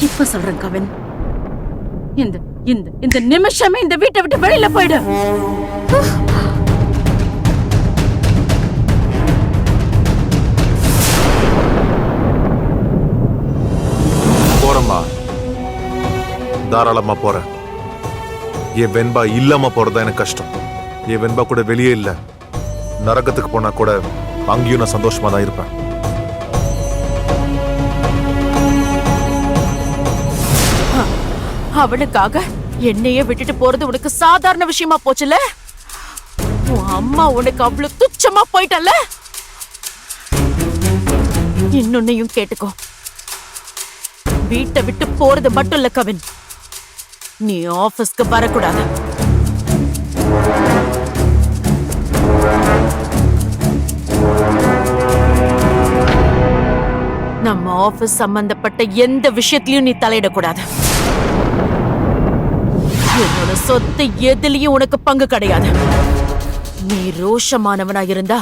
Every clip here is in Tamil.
இப்ப சொல்றேன் கவின், இந்த இந்த இந்த நிமிஷமே இந்த வீட்டை விட்டு வெளியில போயிடு. போறேம்மா, தாராளமா போறேன். என் வெண்பா இல்லாம போறதா எனக்கு கஷ்டம். என் வெண்பா கூட வெளியே இல்ல, நரகத்துக்கு போனா கூட அங்கேயும் நான் சந்தோஷமா தான் இருப்பேன். அவளுக்காக என்னையே விட்டுட்டு போறது உனக்கு சாதாரண விஷயமா போச்சுல? உன் அம்மா உனக்கு அவ்வளவு துச்சமா போயிட்டல்ல? இன்னொன்னையும் கேட்டுக்கோ, வீட்டை விட்டு போறது மட்டும் இல்ல கவின், நீ ஆபீஸ்க்கு வரக்கூடாது. நம்ம ஆபீஸ் சம்பந்தப்பட்ட எந்த விஷயத்திலையும் நீ தலையிடக்கூடாது. என்னோட சொத்து எதுலயும் உனக்கு பங்கு கிடையாது. நீ ரோஷமானவனா இருந்தா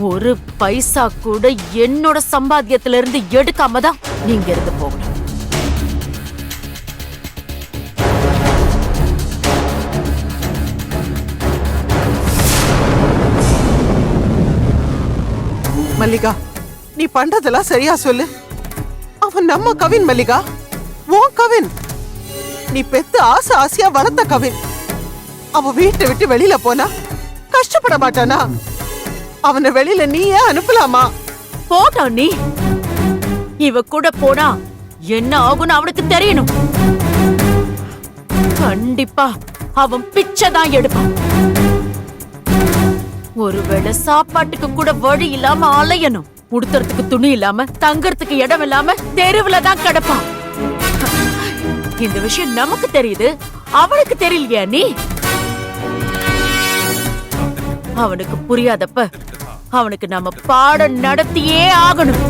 ஒரு பைசா கூட என்னோட சம்பாத்தியத்துல இருந்து எடுக்காம தான் நீங்க இருந்து போகணும். மல்லிகா, நீ பண்றதெல்லாம் சரியா சொல்லு. அவன் நம்ம கவின் மல்லிகா, உன் கவின். நீ பெத்து ஆசை ஆசையா வளர்த்த கவின். அவ வீட்டை விட்டு வெளியில போனா கஷ்டப்பட மாட்டானா? அவனை வெளியில நீயே அனுப்பலாமா? போட்டா நீ இவ கூட போனா என்ன ஆகும்னு அவனுக்கு தெரியணும். கண்டிப்பா அவன் பிச்சை தான் எடுப்பான். ஒருவேளை சாப்பாட்டுக்கு கூட வழி இல்லாம அலையணும். உடுத்துறதுக்கு துணி இல்லாம, தங்கறதுக்கு இடம் இல்லாம தெருவுல தான் கிடப்பான். இந்த விஷயம் நமக்கு தெரியுது, அவனுக்கு தெரியலையா? நீ அவனுக்கு புரியாதப்ப அவனுக்கு நம்ம பாடம் நடத்தியே ஆகணும்.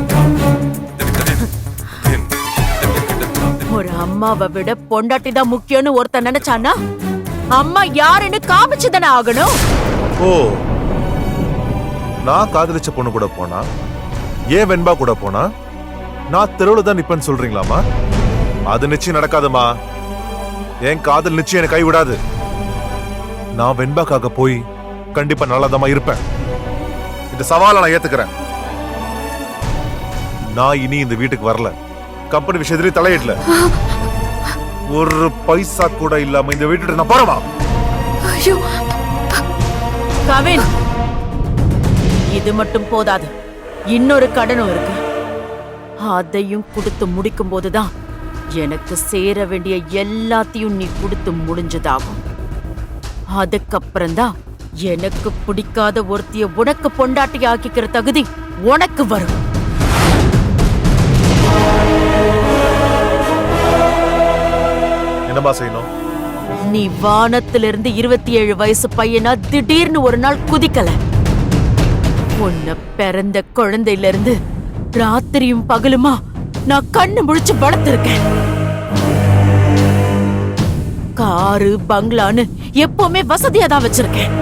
ஒரு அம்மாவை விட பொண்டாட்டி தான் முக்கியம்னு ஒருத்தன் நினைச்சானா அம்மா யாருன்னு காமிச்சுதானே ஆகணும். ஓ, நான் காதலிச்ச பொண்ணு கூட போனா, ஏன் வெண்பா கூட போனா நான் தெருவுல தான் நிப்பேன்னு சொல்றீங்களாமா? அது நிச்சயம் நடக்காதுமா. என் காதல் நிச்சயம் என்னை கைவிடாது. நான் வெண்பாக்காக போய் கண்டிப்பா நல்லதமா இருப்பேன். இந்த சவாலை நான் ஏத்துக்கிறேன். நான் இனி இந்த வீட்டுக்கு வரல, கம்பெனி விஷயத்திலே தலையிடல. ஒரு பைசா கூட இல்லாம இந்த வீட்டுக்கு நான் போறவா? கவின், இது மட்டும் போதாது, இன்னொரு கடனும் இருக்கு. அதையும் கொடுத்து முடிக்கும் போதுதான் எனக்கு சேர வேண்டிய எல்லாத்தையும் நீ கொடுத்து முடிஞ்சதாகும். அதுக்கப்புறம்தான் எனக்கு பிடிக்காத ஒருத்திய உனக்கு பொண்டாட்டி ஆக்கிக்கிற தகுதி உனக்கு வரும். என்னமா செய்யணும்? நீ வானத்திலிருந்து 27 வயசு பையனா திடீர்னு ஒரு நாள் குதிக்கல. உன்னை பிறந்த குழந்தையில இருந்து ராத்திரியும் பகலுமா நான் கண்ணு முழிச்சு வளர்த்திருக்கேன். காரு பங்களான்னு எப்பவுமே வசதியா தான் வச்சிருக்கேன்.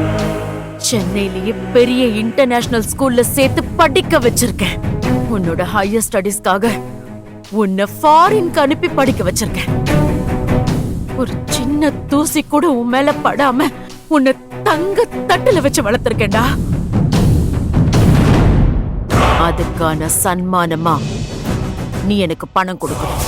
சென்னையிலேயே பெரிய இன்டர்நேஷனல் ஸ்கூல்ல சேர்த்து படிக்க வச்சிருக்கேன். உன்னோட ஹையர் ஸ்டடீஸ்க்காக உன்னை ஃபாரின்க்கு அனுப்பி படிக்க வச்சிருக்கேன். ஒரு சின்ன தூசி கூட உன் மேல படாம உன்னை தங்க தட்டுல வச்சு வளர்த்திருக்கேன்டா. அதுக்கான சன்மானமா நீ எனக்கு பணம் கொடுக்கணும்.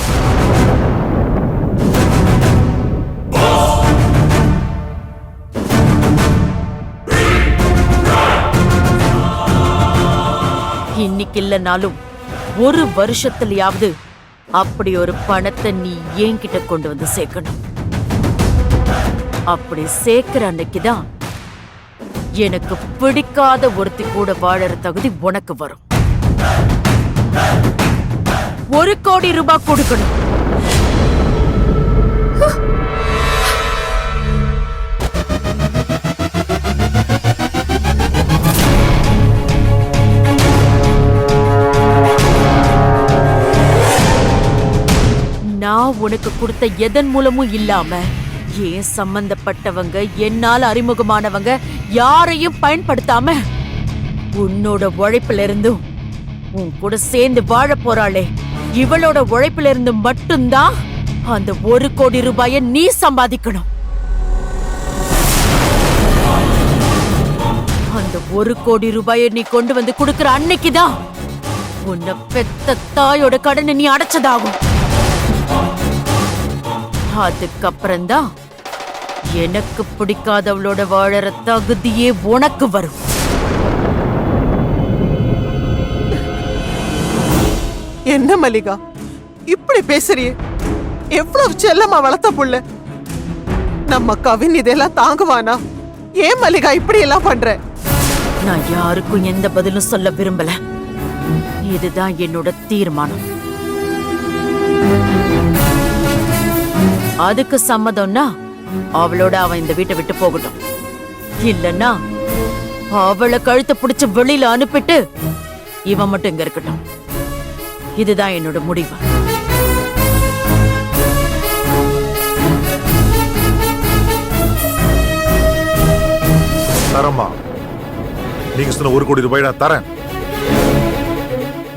இன்னைக்கு இல்லைனாலும் ஒரு வருஷத்துலயாவது அப்படி ஒரு பணத்தை நீ என்கிட்ட கொண்டு வந்து சேர்க்கணும். அப்படி சேர்க்கிற அன்னைக்குதான் எனக்கு பிடிக்காத ஒருத்தி கூட வாழற தகுதி உனக்கு வரும். 1 கோடி ரூபாய் கொடுக்கணும். நான் உனக்கு கொடுத்த எதன் மூலமும் இல்லாம ஏன் சம்பந்தப்பட்டவங்க, என்னால அறிமுகமானவங்க யாரையும் பயன்படுத்தாம உன்னோட உழைப்புல இருந்தும் உன் கூட சேர்ந்து வாழ போறாளே இவளோட உழைப்புல இருந்து மட்டும்தான் அந்த 1 கோடி ரூபாயை நீ சம்பாதிக்கணும். அந்த 1 கோடி ரூபாயை நீ கொண்டு வந்து கொடுக்கிற அன்னைக்குதான் உன்னை பெத்த தாயோட கடனை நீ அடைச்சதாகும். அதுக்கப்புறம்தான் எனக்கு பிடிக்காதவளோட வாழற தகுதியே உனக்கு வரும். என்ன மல்லிகா இப்படி பேசுறியே? எவ்வளவு செல்லமா வளர்த்த புள்ள. நம்ம கவின் இதெல்லாம் தாங்குவானா? ஏன் மல்லிகா இப்படி எல்லாம் பண்ற? நான் யாருக்கும் எந்த பதிலும் சொல்ல விரும்பல. இதுதான் என்னோட தீர்மானம். அதுக்கு சம்மதம்னா அவளோட அவன் இந்த வீட்டை விட்டு போகட்டும். இல்லன்னா அவளை கழுத்தை பிடிச்சு வெளியில அனுப்பிட்டு இவன் மட்டும் இங்க இருக்கட்டும். இதுதான் என்னோட முடிவு. தரமா, நீங்க சொன்ன 1 கோடி ரூபாய் நான் தரேன்.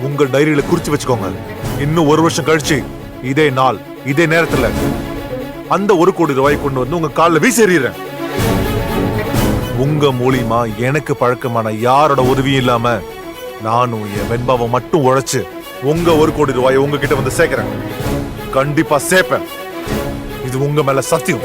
உங்க டைரியில குறிச்சு வச்சுக்கோங்க. இன்னும் 1 வருஷம் கழிச்சு இதே நாள் இதே நேரத்துல அந்த 1 கோடி ரூபாய் கொண்டு வந்து உங்க காலில் வீசி எறிகிறேன். உங்க மூலியமா எனக்கு பழக்கமான யாரோட உதவியும் இல்லாம நானும் என் வெண்பாவை மட்டும் உழைச்சு உங்க 1 கோடி ரூபாயை உங்ககிட்ட வந்து சேர்க்கிறேன். கண்டிப்பா சேர்ப்பேன். இது உங்க மேல சத்தியம்.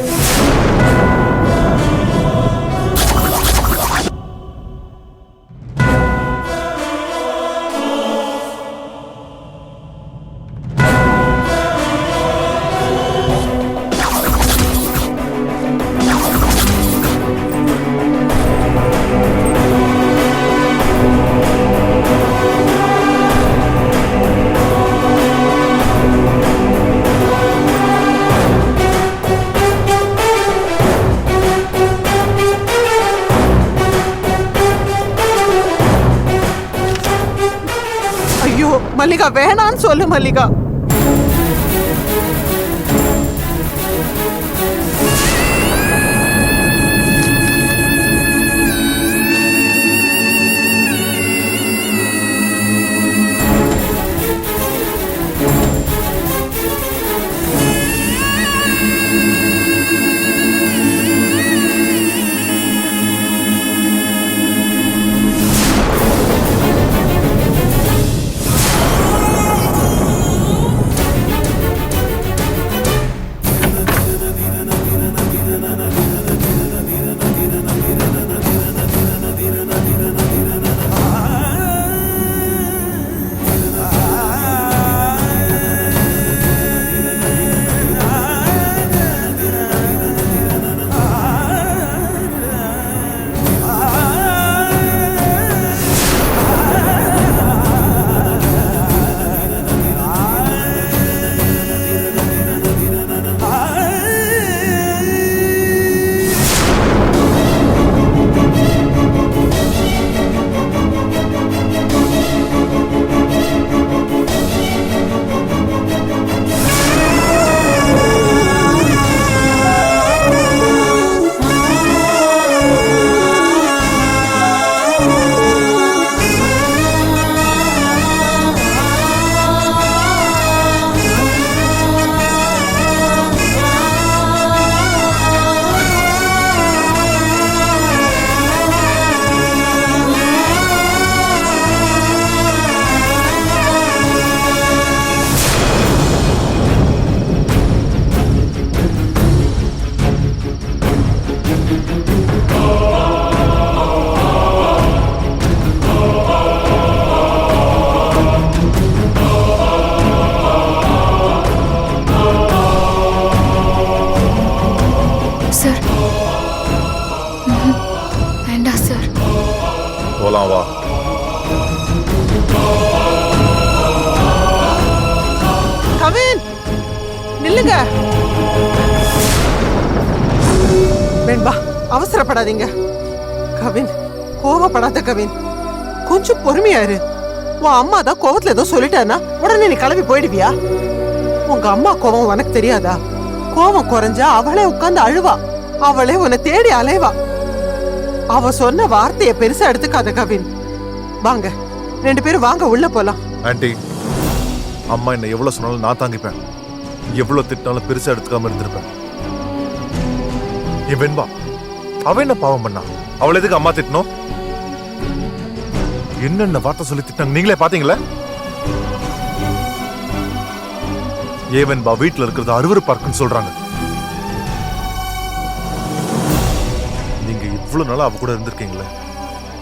மல்லிகா வேணான்னு சொல்லு மல்லிகா. போலாம் வா. கவின் நில்லுங்க. வெண்பா அவசரப்படாதீங்க. கவின் கோவப்படாத கவின், கொஞ்சம் பொறுமையா இரு. உன் அம்மா தான் கோவத்துல ஏதோ சொல்லிட்டானா உடனே நீ கிளம்பி போயிடுவியா? உங்க அம்மா கோவம் உனக்கு தெரியாதா? கோவம் குறைஞ்சா அவளே உட்கார்ந்து அழுவா, அவளே உன்னை தேடி அலைவா. அவ சொன்ன வார்த்தைய பெருசா எடுத்துக்காத கவின். வாங்க 2 பேரும் வாங்க உள்ள போலாம். ஆண்டி அம்மா என்ன எவ்வளவு சொன்னாலும் நான் தாங்கிப்பேன், எவ்வளவு திட்டினாலும் பெருசா எடுத்துக்காம இருந்திருப்பேன். என் வெண்பா அவ என்ன பாவம் பண்ணா? அவளை எதுக்கு அம்மா திட்டணும்? என்னென்ன வார்த்தை சொல்லி திட்டாங்க நீங்களே பாத்தீங்களா? ஏன் வெண்பா வீட்டுல இருக்கிறது அருவருப்பா இருக்குன்னு சொல்றாங்க. நீங்க இவ்வளவு நாளா அவ கூட இருந்திருக்கீங்களே,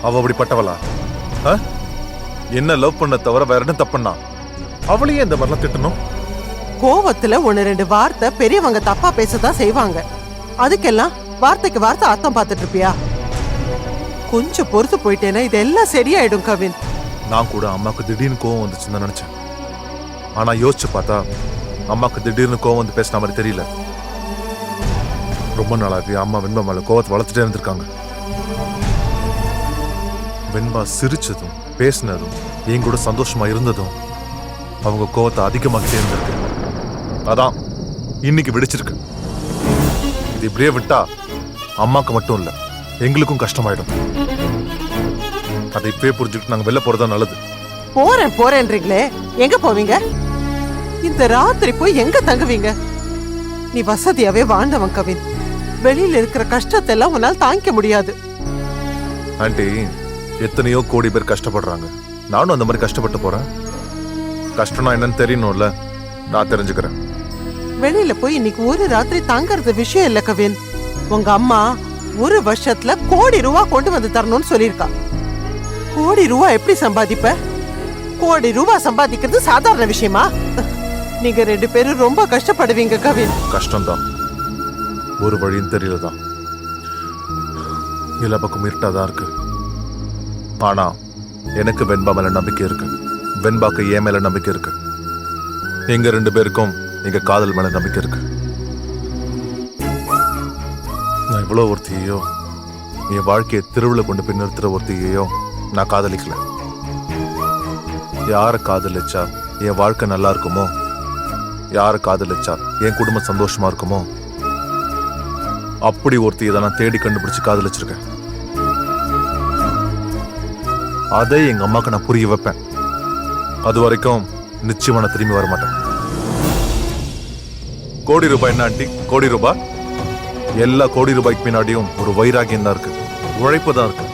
அவ அப்படிப்பட்டவளா? என்ன லவ் பண்ண தவிர வேற என்ன தப்புன்னா அவளையே இந்த மாதிரிலாம் திட்டணும்? கோவத்துல 1-2 வார்த்தை பெரியவங்க தப்பா பேசதான் செய்வாங்க. அதுக்கெல்லாம் வார்த்தைக்கு வார்த்தை அர்த்தம் பார்த்துட்டு இருப்பியா? கொஞ்சம் பொறுத்து போயிட்டேன்னா இதெல்லாம் சரியாயிடும் கவின். நான் கூட அம்மாக்கு திடீர்னு கோவம் வந்துச்சுன்னு தான் நினைச்சேன். ஆனா யோசிச்சு பார்த்தா அம்மாக்கு திடீர்னு கோவம் வந்து பேசின மாதிரி தெரியல. ரொம்ப நாளாவே அம்மா வெண்பா மேல கோவத்தை வளர்த்துட்டே இருந்திருக்காங்க. வெண்பா சிரிச்சதும் பேசினதும் என் கூட சந்தோஷமா இருந்ததும் அவங்க கோவத்தை அதிகமாகிட்டே இருந்திருக்கு. அதான் இன்னைக்கு வெடிச்சிருக்கு. இது இப்படியே விட்டா அம்மாக்கு மட்டும் இல்ல எங்களுக்கும் கஷ்டமாயிடும். அதை இப்பவே புரிஞ்சுக்கிட்டு நாங்க வெளில போறதா நல்லது. போறேன்றீங்களே, எங்க போவீங்க? இந்த ராத்திரி போய் எங்க தங்குவீங்க? நீ வசதியாவே வாழ்ந்தவன் கவின். வெளியில இருக்கிற கஷ்டத்தை எல்லாம் உன்னால் தாங்கிக்க முடியாது. ஆண்டி, எத்தனையோ கோடி பேர் கஷ்டப்படுறாங்க. நானும் அந்த மாதிரி கஷ்டப்பட்டு போறேன். கஷ்டம்னா என்னன்னு தெரியணும்ல, நான் தெரிஞ்சுக்கிறேன். வெளியில போய் இன்னைக்கு ஒரு ராத்திரி தங்கறது விஷயம் இல்ல கவின். உங்க அம்மா 1 வருஷத்துல ₹1 கோடி கொண்டு வந்து தரணும்னு சொல்லியிருக்கா. ₹1 கோடி எப்படி சம்பாதிப்ப? ₹1 கோடி சம்பாதிக்கிறது சாதாரண விஷயமா? நீங்க 2 பேரும் ரொம்ப கஷ்டப்படுவீங்க கவின். கஷ்டம்தான், ஒரு வழியும் தெரியலதான். எல்லா பக்கம் இருட்டாதான் இருக்கு. ஆனா எனக்கு வெண்பா மேல நம்பிக்கை இருக்கு, வெண்பாக்கு என் மேல நம்பிக்கை இருக்கு. எங்க 2 பேருக்கும் எங்க காதல் மேல நம்பிக்கை இருக்கு. நான் இவ்வளவு ஒருத்தையோ, என் வாழ்க்கையை திருவிழா கொண்டு போய் நிறுத்துற ஒருத்தையோ நான் காதலிக்கல. யார காதலிச்சா என் வாழ்க்கை நல்லா இருக்குமோ, யார காதலிச்சா என் குடும்பம் சந்தோஷமா இருக்குமோ, அப்படி ஒருத்தையை தான் நான் தேடி கண்டுபிடிச்சு காதலிச்சிருக்கேன். அதை எங்க அம்மாக்கு நான் புரிய வைப்பேன். அது வரைக்கும் நிச்சயமா நான் திரும்பி வர மாட்டேன். ₹1 கோடி என்ன ஆண்டி? ₹1 கோடி எல்லா ₹1 கோடிக்கு பின்னாடியும் ஒரு வைராகியம் தான் இருக்கு, உழைப்பு தான் இருக்கு.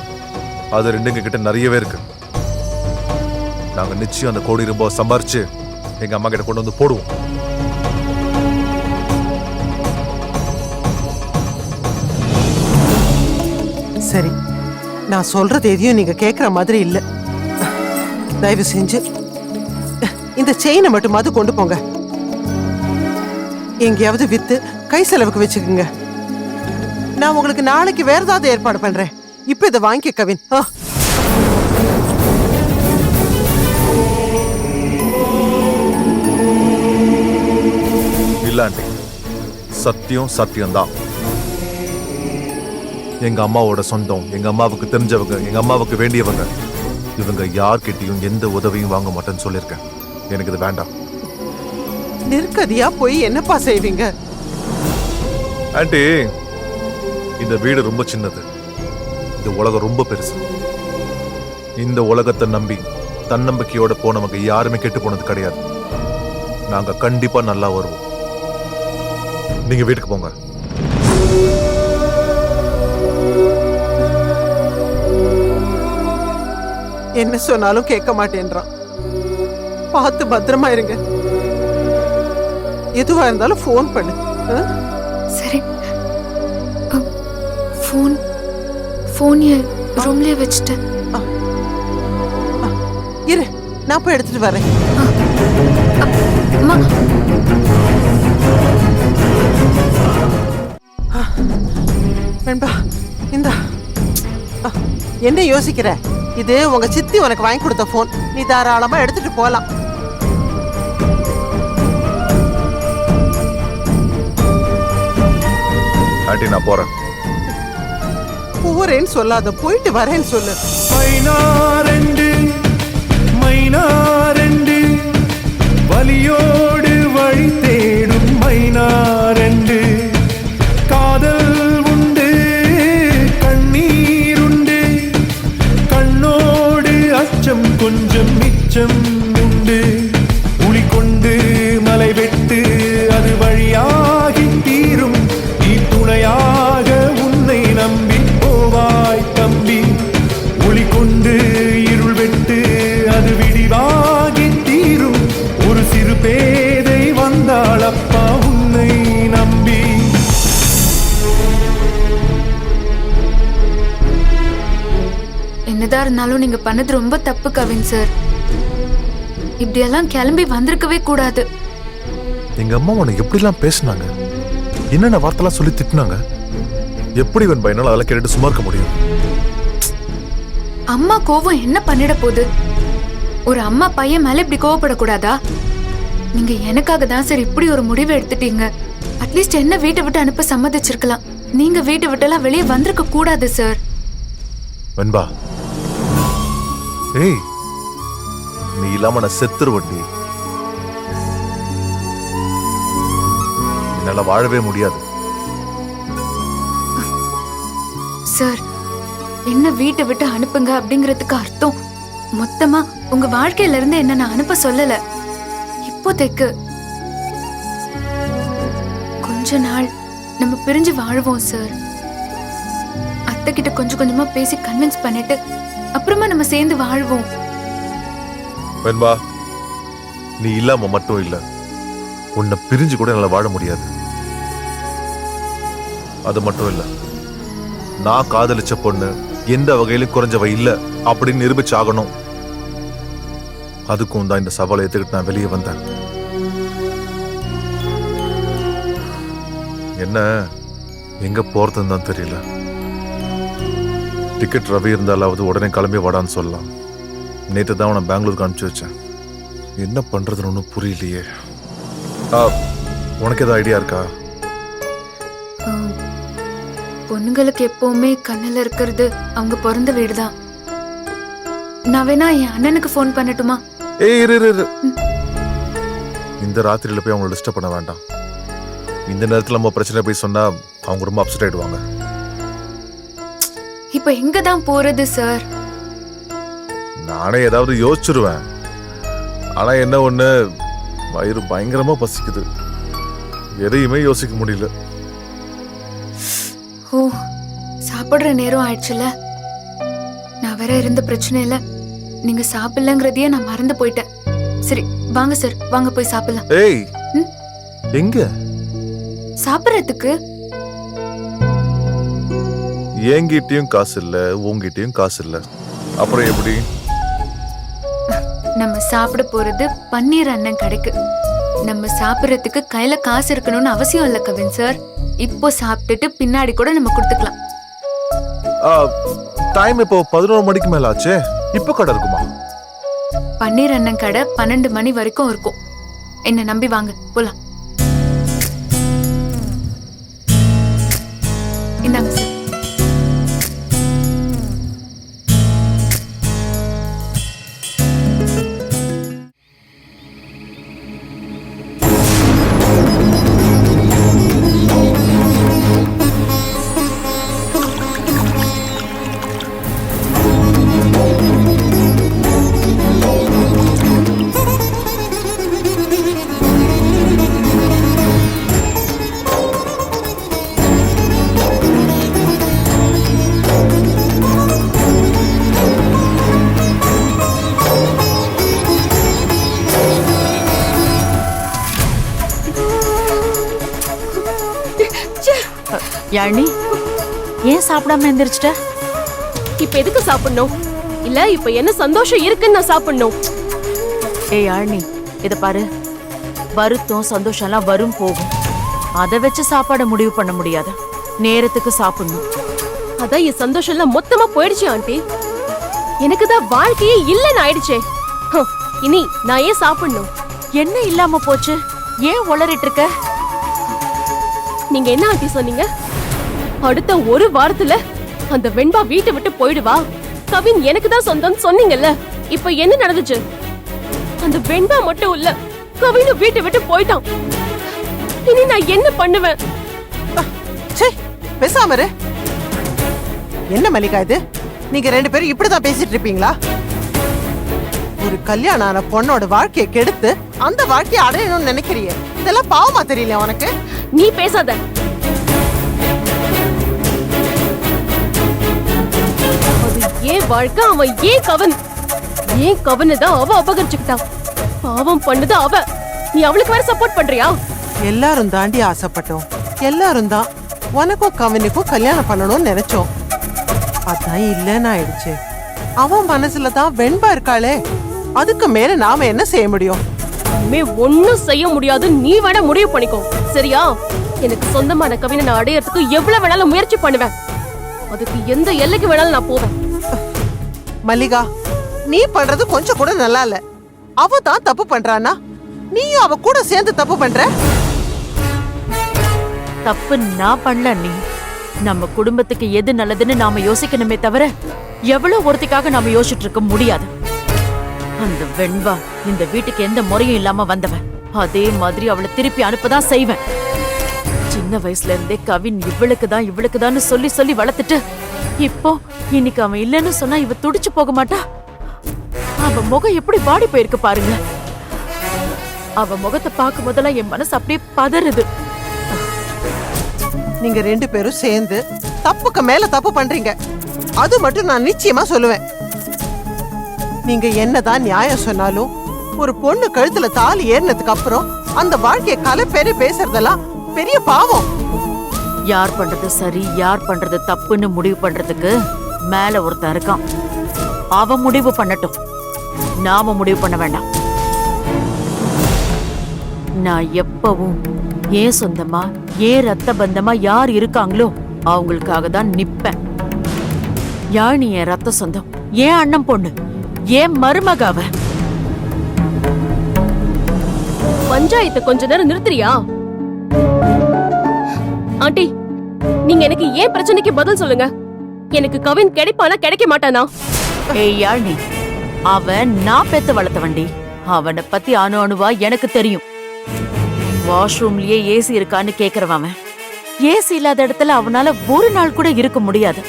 அது 2 கிட்ட நிறையவே இருக்கு. நாங்க நிச்சயம் அந்த ₹1 கோடி சம்பாரிச்சு எங்க அம்மா கிட்ட கொண்டு வந்து போடுவோம். சரி, நான் சொல்றது எதையும் நீங்க கேக்குற மாதிரி இல்ல. தயவு செஞ்சு இந்த செயினை மட்டுமாவது கொண்டு போங்க. எங்கேயாவது வித்து கை செலவுக்கு வச்சுக்குங்க. நான் உங்களுக்கு நாளைக்கு வேற ஏதாவது ஏற்பாடு பண்றேன். இப்ப இதை வாங்கிக்க கவின். இல்ல ஆண்டி, சத்தியம் சத்தியம்தான். எங்க அம்மாவோட சொந்தம், எங்க அம்மாவுக்கு தெரிஞ்சவங்க, எங்க அம்மாவுக்கு வேண்டியவங்க, இவங்க யார்கிட்டையும் எந்த உதவியும் வாங்க மாட்டேன்னு சொல்லியிருக்கேன். எனக்கு இது வேண்டாம். நிற்கதியா போய் என்னப்பா செய்வீங்க? ஆண்டி, இந்த வீடு ரொம்ப சின்னது, இந்த உலகம் ரொம்ப பெருசு. இந்த உலகத்தை நம்பி தன்னம்பிக்கையோட போனவங்க யாருமே கெட்டு போனது கிடையாது. நாங்க கண்டிப்பா நல்லா வருவோம். நீங்க வீட்டுக்கு போங்க. என்ன சொன்னாலும் கேட்க மாட்டேன்றான். பார்த்து பத்திரமா இருங்க. எதுவா இருந்தாலும் ஃபோன் பண்ணு. சரி. ஃபோன் ரூம்லயே வச்சுட்டேன். இரு, நான் போய் எடுத்துட்டு வரேன். அம்மா, வெண்பா, இந்தா. என்ன யோசிக்கிற? இது உங்க சித்தி உனக்கு வாங்கி கொடுத்த போன். நீ தாராளமா எடுத்துட்டு போலாம். ஆண்டி, நான் போறேன். போறேன்னு சொல்லாத, போயிட்டு வரேன்னு சொல்லு. மைனாரண்டு வலியோடு வழி தேடும் மைனாரண்டு. காதல் உண்டு, கண்ணீருண்டு, கண்ணோடு அச்சம் கொஞ்சம் மிச்சம் உண்டு. உளி கொண்டு இருந்தாலும் நீங்க பண்ணது ரொம்ப தப்பு கவின் சார். இப்படியெல்லாம் கிளம்பி வந்திருக்கவே கூடாது. எங்க அம்மா உனக்கு எப்படிலாம் பேசினாங்க, என்னென்ன வார்த்தைலாம் சொல்லி திட்டினாங்க. எப்படி வெண்பா என்னால அதெல்லாம் கேட்டுட்டு சும்மா இருக்க முடியும்? அம்மா கோவம் என்ன பண்ணிட போகுது? ஒரு அம்மா பையன் மேல இப்படி கோவப்படக்கூடாதா? நீங்க எனக்காக தான் சார் இப்படி ஒரு முடிவு எடுத்துட்டீங்க. அட்லீஸ்ட் என்ன வீட்டை விட்டு அனுப்ப சம்மதிச்சிருக்கலாம். நீங்க வீட்டை விட்டெல்லாம் வெளியே வந்திருக்க கூடாது சார். வெண்பா, ஏய், நீ இல்லாம நான் செத்துருவண்டி. என்னால வாழவே முடியாது. சார், என்ன வீட்டை விட்டு அனுப்புங்க அப்படிங்கறதுக்கு அர்த்தம் மொத்தமா உங்க வாழ்க்கையில இருந்து என்ன நான் அனுப்ப சொல்லல. இப்போதைக்கு கொஞ்ச நாள் நம்ம பிரிஞ்சு வாழ்வோம் சார். அத்தை கிட்ட கொஞ்சம் கொஞ்சமா பேசி கன்வின்ஸ் பண்ணிட்டு அப்புறமா நம்ம சேர்ந்து வாழ்வோம். வெண்பா, நீ இல்லாம மட்டும் இல்ல, உன்னை பிரிஞ்சு கூட என்னால வாழ முடியாது. அது மட்டும் இல்ல, நான் காதலிச்ச பொண்ணு எந்த வகையிலும் குறைஞ்சவ இல்ல அப்படின்னு நிரூபிச்சு ஆகணும். அதுக்கும் தான் இந்த சவாலை ஏத்துக்கிட்டு நான் வெளியே வந்தேன். என்ன எங்க போறதுன்னு தான் தெரியல. டிக்கெட் ரவி இருந்தாலாவது உடனே கிளம்பி வாடான்னு சொல்லலாம். நேற்று தான் உன பெங்களூருக்கு அனுப்பிச்சு வச்சேன். என்ன பண்றதுன்னு ஒன்றும் புரியலையே. உனக்கு ஏதாவது ஐடியா இருக்கா? பொண்ணுங்களுக்கு எப்பவுமே கண்ணுல இருக்கிறது அவங்க பிறந்த வீடுதான். நான் வேணா என் அண்ணனுக்கு போன் பண்ணட்டுமா? ஏய், இரு இரு இரு. இந்த ராத்திரியில போய் அவங்களை டிஸ்டர்ப் பண்ண வேண்டாம். இந்த நேரத்துல நம்ம பிரச்சனை போய் சொன்னா அவங்க ரொம்ப அப்செட் ஆயிடுவாங்க. இப்ப எங்க தான் போறது சார்? நானே ஏதாவது யோசிச்சிருவேன். ஆனா என்ன ஒண்ணு, வயிறு பயங்கரமா பசிக்குது. எதையுமே யோசிக்க முடியல. ஓ, சாப்பிடுற நேரம் ஆயிடுச்சுல. நான் வேற இருந்த பிரச்சனையில நீங்க சாப்பிடலங்கிறதையே நான் மறந்து போயிட்டேன். சரி வாங்க சார், வாங்க போய் சாப்பிடலாம். ஏய், எங்க சாப்பிடறதுக்கு? என்கிட்டயும் காசு இல்ல, உங்ககிட்டயும் காசு இல்ல, அப்புறம் எப்படி? நம்ம சாப்பிட போறது பன்னீர் அண்ணன் கடைக்கு. நம்ம சாப்பிடறதுக்கு கையில காசு இருக்கணும்னு அவசியம் இல்ல கவின் சார். இப்போ சாப்பிட்டுட்டு பின்னாடி கூட நம்ம கொடுத்துக்கலாம். டைம் இப்போ 11 மணிக்கு மேல ஆச்சே. இப்போ கடை இருக்குமா? பன்னீர் அண்ணன் கடை 12 மணி வரைக்கும் இருக்கும். என்ன நம்பி வாங்க, போலாம். இந்தாங்க சார். யாழினி, ஏன் சாப்பிடாம எந்திரிச்சிட்ட? இப்ப எதுக்கு சாப்பிடணும்? இல்ல இப்ப என்ன சந்தோஷம் இருக்குன்னு நான் சாப்பிடணும்? ஏய் யாழினி, இத பாரு, வருத்தம் சந்தோஷம் எல்லாம் வரும் போகும். அதை வச்சு சாப்பாட முடிவு பண்ண முடியாது. நேரத்துக்கு சாப்பிடணும். அதான் என் சந்தோஷம் எல்லாம் மொத்தமா போயிடுச்சு ஆண்டி. எனக்கு தான் வாழ்க்கையே இல்லைன்னு ஆயிடுச்சே. இனி நான் ஏன் சாப்பிடணும்? என்ன இல்லாம போச்சு? ஏன் உளறிட்டு இருக்க? நீங்க என்ன ஆண்டி சொன்னீங்க? அடுத்த ஒரு வாரத்துல அந்த வெண்பா வீட்டை விட்டு போயிடுவா, கவின் எனக்கு தான் சொந்தம் சொன்னீங்கல்ல. இப்ப என்ன நடந்துச்சு? அந்த வெண்பா மட்டும் இல்ல, கவினும் வீட்டை விட்டு போயிட்டான். இனி நான் என்ன பண்ணுவேன்? பேசாம இரு. என்ன மல்லிகா இது? நீங்க 2 பேரும் இப்படிதான் பேசிட்டு இருப்பீங்களா? ஒரு கல்யாணம் ஆன பொண்ணோட வாழ்க்கையை கெடுத்து அந்த வாழ்க்கையை அடையணும்னு நினைக்கிறியே, இதெல்லாம் பாவமா தெரியல உனக்கு? நீ பேசாத. அது ஏன் வாழ்க்கை, அவன் ஏன் கவன்? ஏன் கவனை தான் அவ அபகரிச்சுக்கிட்டான். பாவம் பண்ணது அவ. நீ அவளுக்கு வேற சப்போர்ட் பண்றியா? எல்லாரும் தாண்டி ஆசைப்பட்டோம். எல்லாரும் தான் உனக்கும் கவினுக்கும் கல்யாணம் பண்ணணும்னு நினைச்சோம். அதான் இல்லன்னு ஆயிடுச்சு. அவன் மனசுல தான் வெண்பா இருக்காளே, அதுக்கு மேல நாம என்ன செய்ய முடியும்? இனிமே ஒண்ணும் செய்ய முடியாது. நீ வேணா முடிவு பண்ணிக்கோ, சரியா? எனக்கு சொந்தமான கவினை நான் அடையறதுக்கு எவ்வளவு வேணாலும் முயற்சி பண்ணுவேன். அதுக்கு எந்த எல்லைக்கு வேணாலும் நான் போவேன். மல்லிகா, நீ பண்றது கொஞ்சம் கூட நல்லா இல்ல. அவ தான் தப்பு பண்றானா, நீயும் அவ கூட சேர்ந்து தப்பு பண்ற. தப்பு நான் பண்ணல நீ. நம்ம குடும்பத்துக்கு எது நல்லதுன்னு நாம யோசிக்கணுமே தவிர எவ்வளவு ஒருத்திக்காக நாம யோசிச்சுட்டு இருக்க முடியாது. அந்த வெண்பா இந்த வீட்டுக்கு எந்த முறையும் இல்லாம வந்தவன். அதே மாதிரி அவளை திருப்பி அனுப்பதான் செய்வேன். சின்ன வயசுல இருந்தே கவின் இவளுக்குதான் சொல்லி சொல்லி வளர்த்துட்டு இப்போ இன்னைக்கு அவன் இல்லைன்னு சொன்னா இவ துடிச்சு போக மாட்டா? அவ முகம் எப்படி வாடி போயிருக்கு பாருங்க. அவ முகத்தை பார்க்கும் போதெல்லாம் என் மனசு அப்படியே பதறுது. நீங்க 2 பேரும் சேர்ந்து தப்புக்கு மேல தப்பு பண்றீங்க. அது மட்டும் நான் நிச்சயமா சொல்லுவேன். நீங்க என்னதான் நியாயம் சொன்னாலும் ஒரு பொண்ணு கழுத்துல தாலி ஏறினதுக்கு அப்புறம் அந்த வாழ்க்கைய கலப்பேரு பேசுறதெல்லாம் பெரிய பாவம். யார் பண்றது சரி யார் பண்றது தப்புன்னு முடிவு பண்றதுக்கு மேல ஒருத்தன் இருக்கான். அவன் முடிவு பண்ணட்டும், நாம முடிவு பண்ண வேண்டாம். நான் எப்பவும் ஏன் சொந்தமா ஏன் ரத்த பந்தமா யார் இருக்காங்களோ அவங்களுக்காக தான் நிப்பேன். யாழ் நீ என் ரத்த சொந்தம், ஏன் அண்ணன் பொண்ணு, ஏன் மருமக அவ. பஞ்சாயத்தை கொஞ்ச நேரம் நிறுத்துறியா? ஆண்டி, நீங்க எனக்கு ஏன் பிரச்சனைக்கு பதில் சொல்லுங்க. எனக்கு கவின் கிடைப்பானா கிடைக்க மாட்டானா? ஏய் யாழ்னி, அவன் நான் பெத்து வளர்த்த வண்டி. அவனை பத்தி அணு அணுவா எனக்கு தெரியும். வாஷ்ரூம்லயே ஏசி இருக்கான்னு கேக்குறவன். ஏசி இல்லாத இடத்துல அவனால ஒரு நாள் கூட இருக்க முடியாது.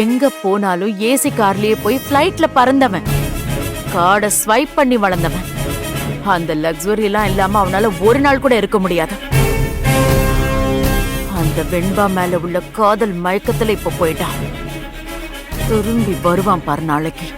எங்க போனாலும் ஏசி கார்லயே போய் பிளைட்ல பறந்தவன். கார்டை ஸ்வைப் பண்ணி வளர்ந்தவன். அந்த லக்ஸுரி எல்லாம் இல்லாம அவனால ஒரு நாள் கூட இருக்க முடியாது. அந்த வெண்பா மேல உள்ள காதல் மயக்கத்துல இப்ப போயிட்டான். திரும்பி வருவான் பாரு நாளைக்கு.